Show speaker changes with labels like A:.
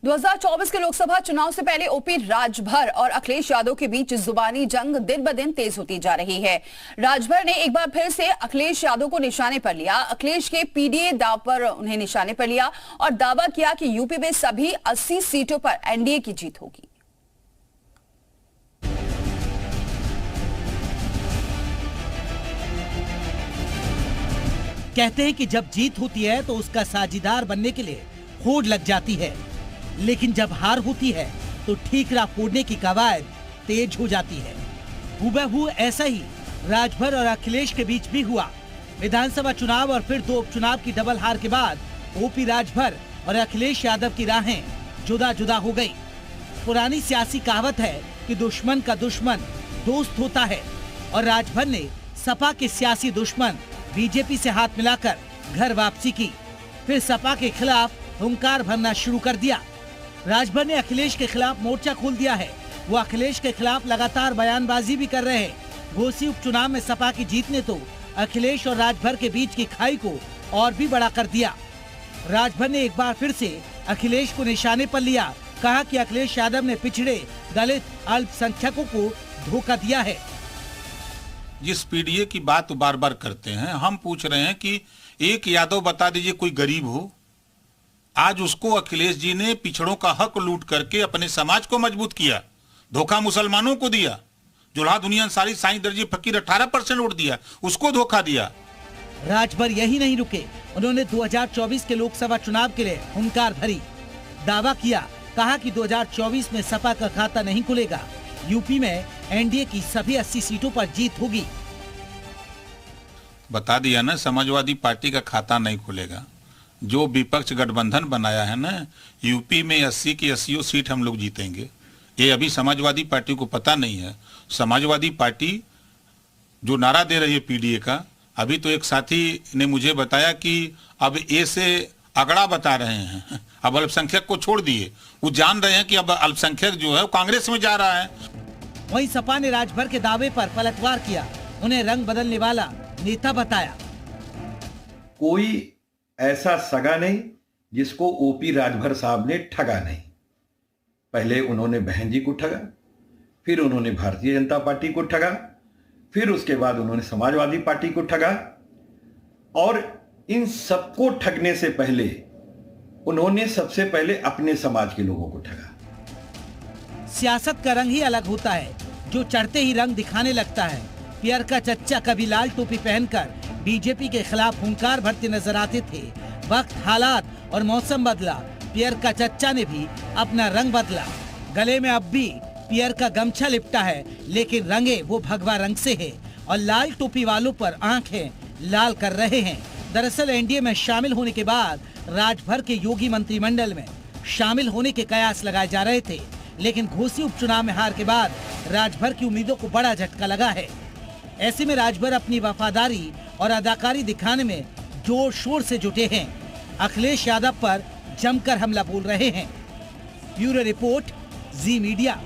A: 2024 के लोकसभा चुनाव से पहले ओपी राजभर और अखिलेश यादव के बीच जुबानी जंग दिन ब दिन तेज होती जा रही है। राजभर ने एक बार फिर से अखिलेश यादव को निशाने पर लिया। अखिलेश के पीडीए दाव पर उन्हें निशाने पर लिया और दावा किया कि यूपी में सभी 80 सीटों पर एनडीए की जीत होगी।
B: कहते हैं कि जब जीत होती है तो उसका साझीदार बनने के लिए होड़ लग जाती है, लेकिन जब हार होती है तो ठीकरा फोड़ने की कवायद तेज हो जाती है। हुबहू ऐसा ही राजभर और अखिलेश के बीच भी हुआ। विधानसभा चुनाव और फिर 2 उपचुनाव की डबल हार के बाद ओपी राजभर और अखिलेश यादव की राहें जुदा जुदा हो गई। पुरानी सियासी कहावत है कि दुश्मन का दुश्मन दोस्त होता है और राजभर ने सपा के सियासी दुश्मन बीजेपी से हाथ मिलाकर घर वापसी की। फिर सपा के खिलाफ हुंकार भरना शुरू कर दिया। राजभर ने अखिलेश के खिलाफ मोर्चा खोल दिया है। वो अखिलेश के खिलाफ लगातार बयानबाजी भी कर रहे हैं। घोसी उपचुनाव में सपा की जीत ने तो अखिलेश और राजभर के बीच की खाई को और भी बड़ा कर दिया। राजभर ने एक बार फिर से अखिलेश को निशाने पर लिया। कहा कि अखिलेश यादव ने पिछड़े दलित अल्पसंख्यकों को धोखा दिया है।
C: जिस पीडीए की बात बार बार करते हैं, हम पूछ रहे हैं कि एक यादव बता दीजिए कोई गरीब हो। आज उसको अखिलेश जी ने पिछड़ों का हक लूट करके अपने समाज को मजबूत किया, धोखा मुसलमानों को दिया। जुल्हा दुनिया अंसारी साईं दर्जी फकीर 18% वोट दिया, उसको धोखा दिया।
B: राजभर यही नहीं रुके, उन्होंने 2024 के लोकसभा चुनाव के लिए हुंकार भरी। दावा किया, कहा कि 2024 में सपा का खाता नहीं खुलेगा। यूपी में एनडीए की सभी 80 सीटों पर जीत होगी।
C: बता दिया ना, समाजवादी पार्टी का खाता नहीं खुलेगा। जो विपक्ष गठबंधन बनाया है ना, यूपी में 80 की 80 सीट हम लोग जीतेंगे। ये अभी समाजवादी पार्टी को पता नहीं है। समाजवादी पार्टी जो नारा दे रही है पीडीए का, अभी तो एक साथी ने मुझे बताया कि अब ए से अगड़ा बता रहे हैं। अब अल्पसंख्यक को छोड़ दिए, वो जान रहे हैं कि अब अल्पसंख्यक जो है वो कांग्रेस में जा रहा है।
B: वहीं सपा ने राजभर के दावे पर पलटवार किया, उन्हें रंग बदलने वाला नेता बताया।
D: कोई ऐसा सगा नहीं जिसको ओपी राजभर साहब ने ठगा नहीं। पहले उन्होंने बहन जी को ठगा, फिर उन्होंने भारतीय जनता पार्टी को ठगा, फिर उसके बाद उन्होंने समाजवादी पार्टी को ठगा, और इन सबको ठगने से पहले उन्होंने सबसे पहले अपने समाज के लोगों को ठगा।
B: सियासत का रंग ही अलग होता है, जो चढ़ते ही रंग दिखाने लगता है। पियर का चच्चा कभी लाल टोपी पहनकर बीजेपी के खिलाफ हुंकार भरते नजर आते थे। वक्त, हालात और मौसम बदला, पियर का चच्चा ने भी अपना रंग बदला। गले में अब भी पियर का गमछा लिपटा है, लेकिन रंगे वो भगवा रंग से है और लाल टोपी वालों पर आंखें लाल कर रहे हैं। दरअसल एनडीए में शामिल होने के बाद राजभर के योगी मंत्रिमंडल में शामिल होने के कयास लगाए जा रहे थे, लेकिन घोसी उपचुनाव में हार के बाद राजभर की उम्मीदों को बड़ा झटका लगा है। ऐसे में राजभर अपनी वफादारी और अदाकारी दिखाने में जोर शोर से जुटे हैं। अखिलेश यादव पर जमकर हमला बोल रहे हैं। ब्यूरो रिपोर्ट, जी मीडिया।